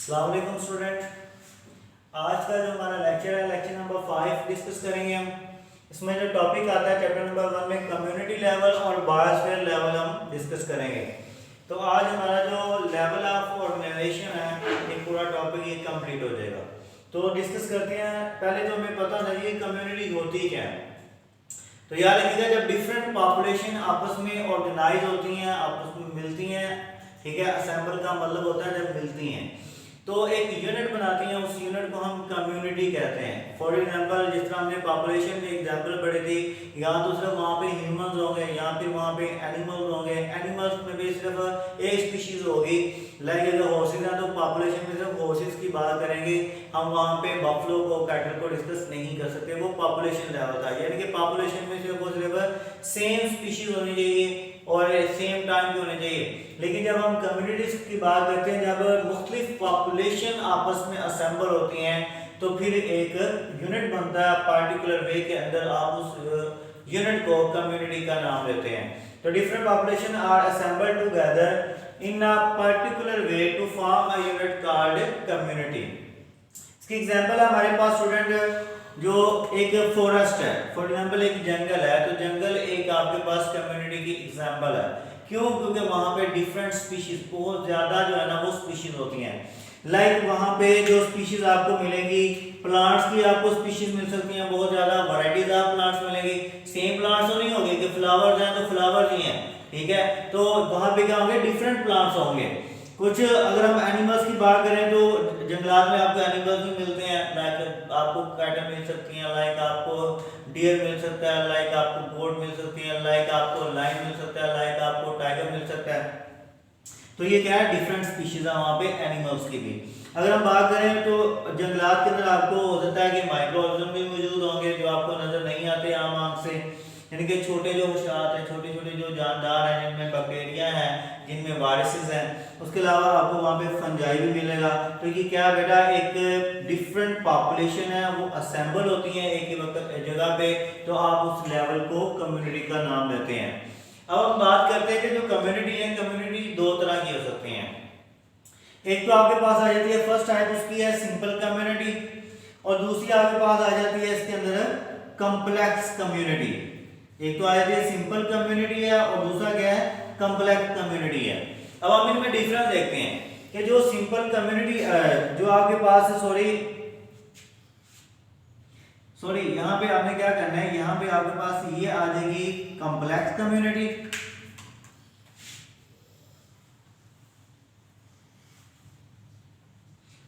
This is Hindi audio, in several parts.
अस्सलाम वालेकुम स्टूडेंट। आज का जो हमारा लेक्चर है लेक्चर नंबर 5 डिस्कस करेंगे हम। इसमें जो टॉपिक आता है चैप्टर नंबर 1 में कम्युनिटी लेवल और बायोस्फीयर लेवल हम डिस्कस करेंगे। तो आज हमारा जो लेवल ऑफ ऑर्गेनाइजेशन है ये पूरा टॉपिक ये कंप्लीट हो जाएगा। तो डिस्कस करते हैं। पहले तो हमें पता चाहिए कम्युनिटी होती क्या है। तो याद रखिएगा जब डिफरेंट पॉपुलेशन आपस में ऑर्गेनाइज होती हैं, आपस में मिलती हैं, ठीक है, असेंबल का मतलब होता है जब मिलती हैं तो एक यूनिट बनाती हैं, उस यूनिट को हम कम्युनिटी कहते हैं। फॉर एग्जांपल जिस तरह हमने पॉपुलेशन में एग्जांपल पढ़ी थी, यहाँ तो सिर्फ वहाँ पे ह्यूमंस होंगे, यहाँ फिर वहाँ पे एनिमल्स होंगे, एनिमल्स में भी सिर्फ एक स्पीशीज होगी। लाइक अगर हॉर्सेज हैं तो पॉपुलेशन में सिर्फ हॉर्सेज की बात करेंगे, हम वहाँ पे बफलो को कैटल को डिस्कस नहीं कर सकते, वो पॉपुलेशन लेवल था। यानी कि पॉपुलेशन में सिर्फ और सिर्फ सेम स्पीशीज होनी चाहिए और सेम टाइम पे होने चाहिए। लेकिन जब हम कम्युनिटीज की बात करते हैं, जब मुख्तलिफ पॉपुलेशन आपस में असेंबल होती हैं तो फिर एक यूनिट बनता है, पार्टिकुलर वे के अंदर आप उस यूनिट को कम्युनिटी का नाम देते हैं। तो different population are assembled together in a particular way to form a unit called community. इसकी एग्जांपल है हमारे पास स्टूडेंट, जो एक फॉरेस्ट है, फॉर एग्जांपल एक जंगल है, तो जंगल एक आपके पास कम्युनिटी की एग्जांपल है। क्यों? क्योंकि वहां पे डिफरेंट स्पीशीज, बहुत ज्यादा जो है ना वो स्पीशीज होती हैं। लाइक वहां पे जो स्पीशीज आपको मिलेंगी, प्लांट्स की आपको स्पीशीज मिल सकती हैं, बहुत ज्यादा वैरायटीज ऑफ प्लांट्स मिलेंगी। सेम प्लांट्स तो नहीं होंगे कि फ्लावर्स हैं तो फ्लावर्स ही हैं, ठीक है। तो वहां पे क्या होंगे, डिफरेंट प्लांट्स होंगे। कुछ अगर हम एनिमल्स की बात करें तो जंगलात में आपको एनिमल्स भी मिलते हैं, लाइक आपको कैटल मिल सकती हैं, लाइक आपको डियर मिल सकता है, लाइक आपको गोट मिल सकती है, लाइक आपको लायन मिल सकता है, लाइक आपको टाइगर मिल सकता है। तो ये क्या है, डिफरेंट स्पीशीज है वहाँ पे एनिमल्स की भी। अगर हम बात करें तो जंगलात के अंदर आपको हो सकता है कि माइक्रो ऑर्गेनिज्म भी मौजूद होंगे जो आपको नजर नहीं आते आम आंख से, यानी कि छोटे जो हशात हैं, छोटे छोटे जो जानदार हैं, जिनमें बैक्टीरिया हैं, जिनमें वायरसेस हैं। उसके अलावा आपको वहाँ पे फंजाई भी मिलेगा। तो ये क्या बेटा, एक डिफरेंट पॉपुलेशन है, वो असेंबल होती हैं एक ही वक्त जगह पे, तो आप उस लेवल को कम्युनिटी का नाम देते हैं। अब हम बात करते हैं कि जो कम्युनिटी है, कम्युनिटी दो तरह की हो सकती हैं। एक तो आपके पास आ जाती है, फर्स्ट टाइप उसकी है सिंपल कम्युनिटी, और दूसरी आपके पास आ जाती है इसके अंदर कॉम्प्लेक्स कम्युनिटी। एक तो आ जाती है सिंपल कम्युनिटी है और दूसरा क्या है, कॉम्प्लेक्स कम्युनिटी है। अब हम इनमें डिफरेंस देखते हैं कि जो सिंपल कम्युनिटी जो आपके पास सॉरी यहाँ पे आपने क्या करना है, यहाँ पे आपके पास ये आ जाएगी कॉम्प्लेक्स कम्युनिटी,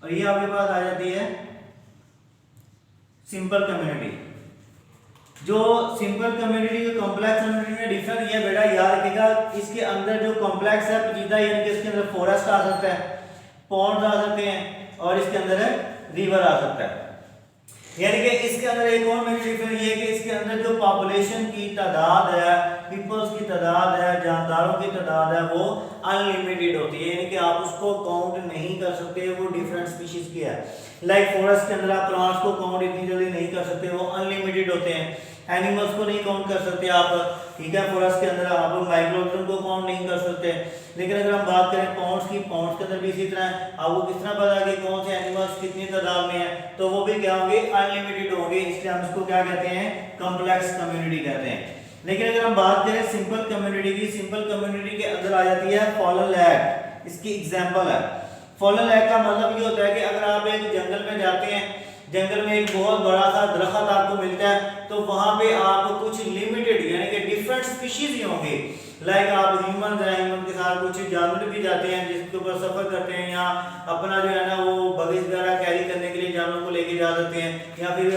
और ये आपके पास आ जाती है सिंपल कम्युनिटी। जो सिंपल कम्युनिटी और कॉम्प्लेक्स कम्युनिटी में डिफरेंस ये बेटा याद रखिएगा, इसके अंदर जो कॉम्प्लेक्स है पेचीदा, यानी कि इसके अंदर फॉरेस्ट आ सकता है, पॉन्ड आ सकते हैं, और इसके अंदर रिवर आ सकता है। यानी कि इसके अंदर एक और मेन डिफरेंस ये है कि इसके अंदर जो पॉपुलेशन की तादाद है, पीपल्स की तादाद है, जानदारों की तादाद है, वो अनलिमिटेड होती है, यानी कि आप उसको काउंट नहीं कर सकते, वो डिफरेंट स्पीशीज की है। लाइक फॉरेस्ट के अंदर आप प्लांट्स को काउंट इतनी जल्दी नहीं कर सकते, वो अनलिमिटेड होते हैं। एनिमल्स को नहीं काउंट कर सकते आप, ठीक है, फॉरेस्ट के अंदर आप माइक्रोऑर्गेनिज्म को काउंट नहीं कर सकते। लेकिन अगर हम बात करें पॉन्ड्स की, पॉन्ड्स के अंदर भी इसी तरह है, आपको किस तरह पता कि कौन से एनिमल्स कितनी तादाद में है, तो वो भी क्या होंगे, अनलिमिटेड होंगे, इसलिए हम इसको क्या कहते हैं, कॉम्प्लेक्स कम्युनिटी कहते हैं। लेकिन अगर हम बात करें सिंपल कम्युनिटी की, सिंपल कम्युनिटी के अंदर आ जाती है फॉलन लैग, इसकी एग्जांपल है। फॉलन लैग का मतलब ये होता है कि अगर आप एक जंगल में जाते हैं, जंगल में एक बहुत बड़ा सा दरख्त आपको मिलता है, तो वहां पे आप कुछ लिमिटेड यानी कि डिफरेंट स्पीशीज ही होंगे। लाइक आप ह्यूमन हैं, ह्यूमन के साथ कुछ जानवर भी जाते हैं जिसके ऊपर सफर करते हैं, या अपना जो है ना वो बगीच वगैरह कैरी करने के लिए जानवरों को लेके जा सकते हैं, या फिर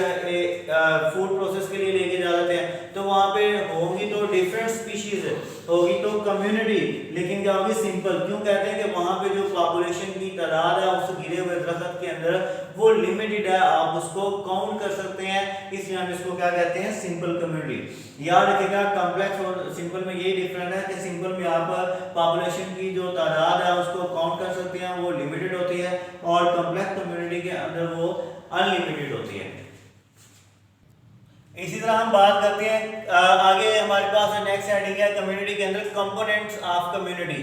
फूड प्रोसेस के लिए लेके जा सकते हैं। तो वहां पे होगी तो डिफरेंट स्पीशीज होगी तो कम्युनिटी, लेकिन क्या होगी, सिंपल। क्यों कहते हैं कि वहां पे जो पॉपुलेशन की तादाद है उस गिरे हुए दरख्त के अंदर वो लिमिटेड है, आप उसको काउंट कर सकते हैं, इसलिए हम इसको क्या कहते हैं, सिंपल कम्युनिटी। याद रखिएगा कॉम्प्लेक्स और सिंपल में यही डिफरेंस है कि सिंपल में आप पॉपुलेशन की जो तादाद है उसको काउंट कर सकते हैं, वो लिमिटेड होती है, और कॉम्प्लेक्स कम्युनिटी के अंदर वो अनलिमिटेड होती है। इसी तरह हम बात करते हैं आगे हमारे पास नेक्स्ट हेडिंग है कम्युनिटी के अंदर कंपोनेंट्स ऑफ कम्युनिटी।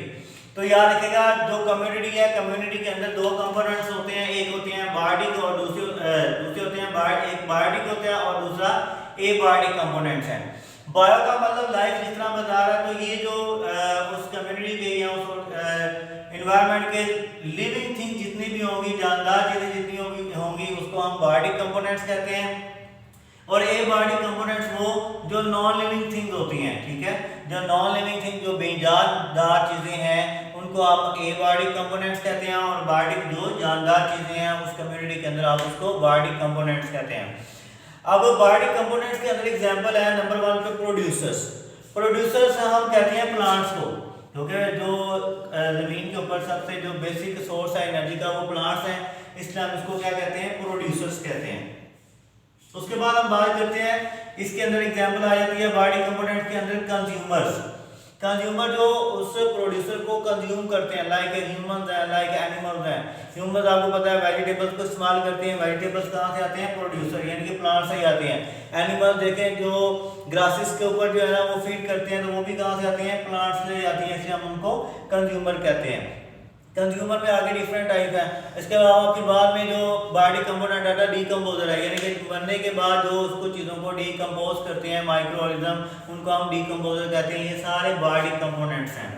तो याद रखिएगा जो कम्युनिटी है, कम्युनिटी के अंदर दो कंपोनेंट्स होते हैं, एक होते हैं बायोटिक और दूसरे होते हैं एक बायोटिक होता है और दूसरा एबायोटिक कंपोनेंट्स हैं। बायो का मतलब लाइफ, जिस तरह बता रहा है, तो ये जो उस कम्युनिटी के या उस एनवायरनमेंट के लिविंग थिंग जितनी भी होंगी, जानदार चीजें जितनी होंगी उसको हम बायोटिक कंपोनेंट्स कहते हैं। और एबायोटिक कंपोनेंट्स वो जो नॉन लिविंग थिंग्स होती हैं, ठीक है, जो नॉन लिविंग थिंग जो बेजानदार चीजें हैं उनको आप एबायोटिक कंपोनेंट्स कहते हैं, और बायोटिक जो जानदार चीजें हैं उस कम्युनिटी के अंदर आप उसको बायोटिक कंपोनेंट्स कहते हैं। अब बायोटिक कंपोनेंट्स के अंदर एग्जांपल है नंबर 1 पे प्रोड्यूसर्स। प्रोड्यूसर्स हम कहते हैं प्लांट्स को, क्योंकि जो जमीन के ऊपर सबसे जो बेसिक सोर्स है एनर्जी का वो प्लांट्स हैं, इसलिए हम इसको क्या कहते हैं, प्रोड्यूसर्स कहते हैं। उसके बाद हम बात करते हैं, इसके अंदर एग्जांपल आ जाती है बायोटिक कंपोनेंट्स के अंदर कंज्यूमर्स। कंज्यूमर जो उस प्रोड्यूसर को कंज्यूम करते हैं, लाइक ह्यूमंस हैं, लाइक एनिमल्स हैं। ह्यूमंस आपको पता है वेजिटेबल्स को इस्तेमाल करते हैं, वेजिटेबल्स कहाँ से आते हैं, प्रोड्यूसर यानी कि प्लांट से ही आते हैं। एनिमल्स देखें जो ग्रासेस के ऊपर जो है ना वो फीड करते हैं, तो वो भी कहाँ से आते हैं, प्लांट से आती हैं, इसलिए हम उनको कंज्यूमर कहते हैं। कंज्यूमर में आगे डिफरेंट टाइप है। इसके अलावा फिर बाद में जो बायोटिक कंपोनेंट आता है डीकम्पोजर है, यानी कि बनने के बाद जो उसको चीज़ों को डीकम्पोज करते हैं माइक्रो ऑर्गेनिज्म, उनको हम डीकम्पोजर कहते हैं। ये सारे बायोटिक कंपोनेंट्स हैं।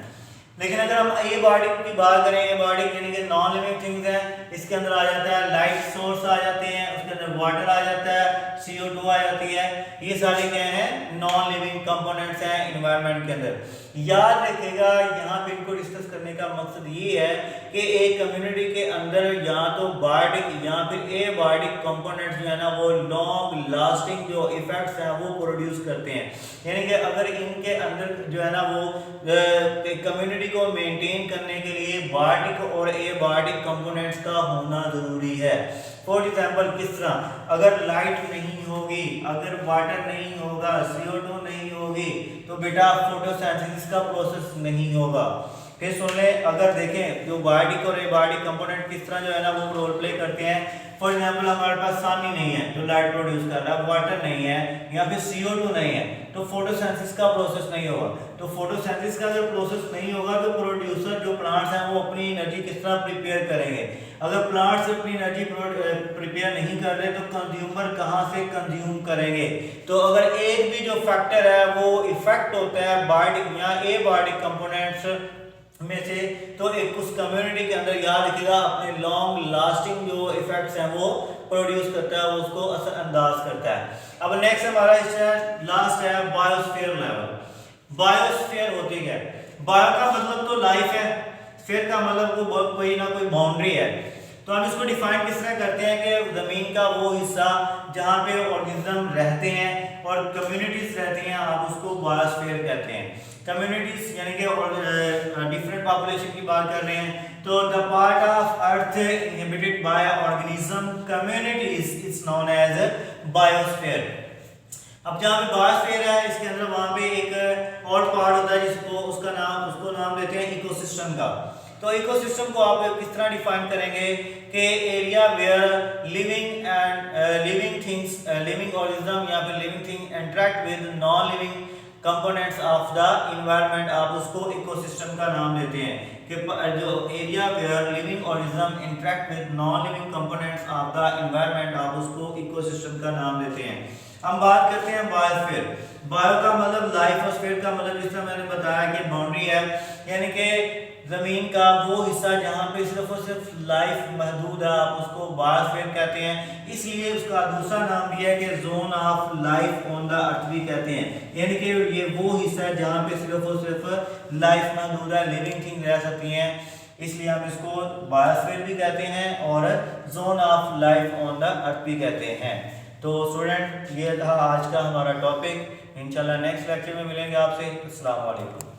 लेकिन अगर हम एबायोटिक की बात करें, एबायोटिक यानी कि नॉन लिविंग थिंग्स हैं, इसके अंदर आ जाता है लाइट सोर्स आ जाते हैं, उसके अंदर वाटर आ जाता है, CO2 आ जाती है। ये सारे क्या हैं, नॉन लिविंग कंपोनेंट्स हैं एनवायरनमेंट के अंदर। याद रखिएगा यहाँ पे इनको डिस्कस करने का मकसद ये है कि एक कम्युनिटी के अंदर या तो बायोटिक या फिर एबायोटिक कंपोनेंट्स जो है ना वो लॉन्ग लास्टिंग जो इफेक्ट्स हैं वो प्रोड्यूस करते हैं। यानी कि अगर इनके अंदर जो है ना वो कम्युनिटी को मेंटेन करने के लिए बायोटिक और एबायोटिक कंपोनेंट्स का होना जरूरी है। फॉर एग्जांपल किस तरह, अगर लाइट नहीं होगी, अगर वाटर नहीं होगा, CO2 नहीं होगी, तो बेटा फोटोसिंथेसिस का प्रोसेस नहीं होगा। फिर सुन ले, अगर देखें जो बायोटिक और एबायोटिक कंपोनेंट किस तरह जो है ना वो रोल प्ले करते हैं। फॉर एग्जांपल हमारे पास सन ही नहीं है जो लाइट प्रोड्यूस कर रहा है, वाटर नहीं है या फिर CO2 नहीं है, तो फोटोसिंथेसिस का प्रोसेस नहीं होगा। तो फोटोसिंथेसिस का अगर प्रोसेस नहीं होगा तो प्रोड्यूसर जो प्लांट्स हैं वो अपनी एनर्जी किस तरह प्रिपेयर करेंगे। अगर प्लांट्स अपनी एनर्जी प्रिपेयर नहीं कर रहे तो कंज्यूमर कहाँ से कंज्यूम करेंगे। तो अगर एक भी जो फैक्टर है वो इफेक्ट होता है बायोटिक या एबायोटिक कंपोनेंट्स में से, तो एक उस कम्युनिटी के अंदर याद रखिएगा अपने लॉन्ग लास्टिंग जो इफेक्ट्स हैं वो प्रोड्यूस करता है, उसको असरअंदाज करता है। अब नेक्स्ट हमारा हिस्सा लास्ट है बायोस्फीयर लेवल। बायोस्फीयर होती है, बायो का मतलब तो लाइफ है, स्फीयर का मतलब वो कोई ना कोई बाउंड्री है। तो हम इसको डिफाइन किस तरह करते हैं कि जमीन का वो हिस्सा जहाँ पे ऑर्गेनिज्म रहते हैं और कम्युनिटीज रहती हैं, आप उसको बायोस्फीयर कहते हैं। कम्युनिटीज यानी कि डिफरेंट पॉपुलेशन की बात कर रहे हैं, तो the part of earth inhabited by organism communities is known as biosphere. अब जहाँ पे बायोस्फीयर है इसके अंदर वहाँ पे एक और पार्ट होता है जिसको उसको नाम देते हैं इकोसिस्टम का। तो इकोसिस्टम को आप किस तरह डिफाइन करेंगे कि area where living things, living organism या फिर living thing interact with non living components of the environment, आप उसको इकोसिस्टम का नाम देते हैं। कि जो area where living organism interact with non living components of the environment, आप उसको इकोसिस्टम का नाम देते हैं। हम बात करते हैं बायोस्फीयर। बायो का मतलब लाइफ और स्फीयर का मतलब जिस तरह मैंने बताया कि बाउंड्री है, यानी कि जमीन का वो हिस्सा जहाँ पे सिर्फ और सिर्फ लाइफ महदूद है, आप उसको बायोस्फीयर कहते हैं। इसलिए उसका दूसरा नाम भी है कि zone of life on the earth भी कहते हैं, यानी कि ये वो हिस्सा है जहाँ पे सिर्फ और सिर्फ लाइफ महदूद है, लिविंग थिंग रह सकती हैं, इसलिए हम इसको बायोस्फीयर भी कहते हैं और zone of life on the earth भी कहते हैं। तो स्टूडेंट ये था आज का हमारा टॉपिक। इंशाल्लाह नेक्स्ट लेक्चर में मिलेंगे आपसे। अस्सलाम वालेकुम।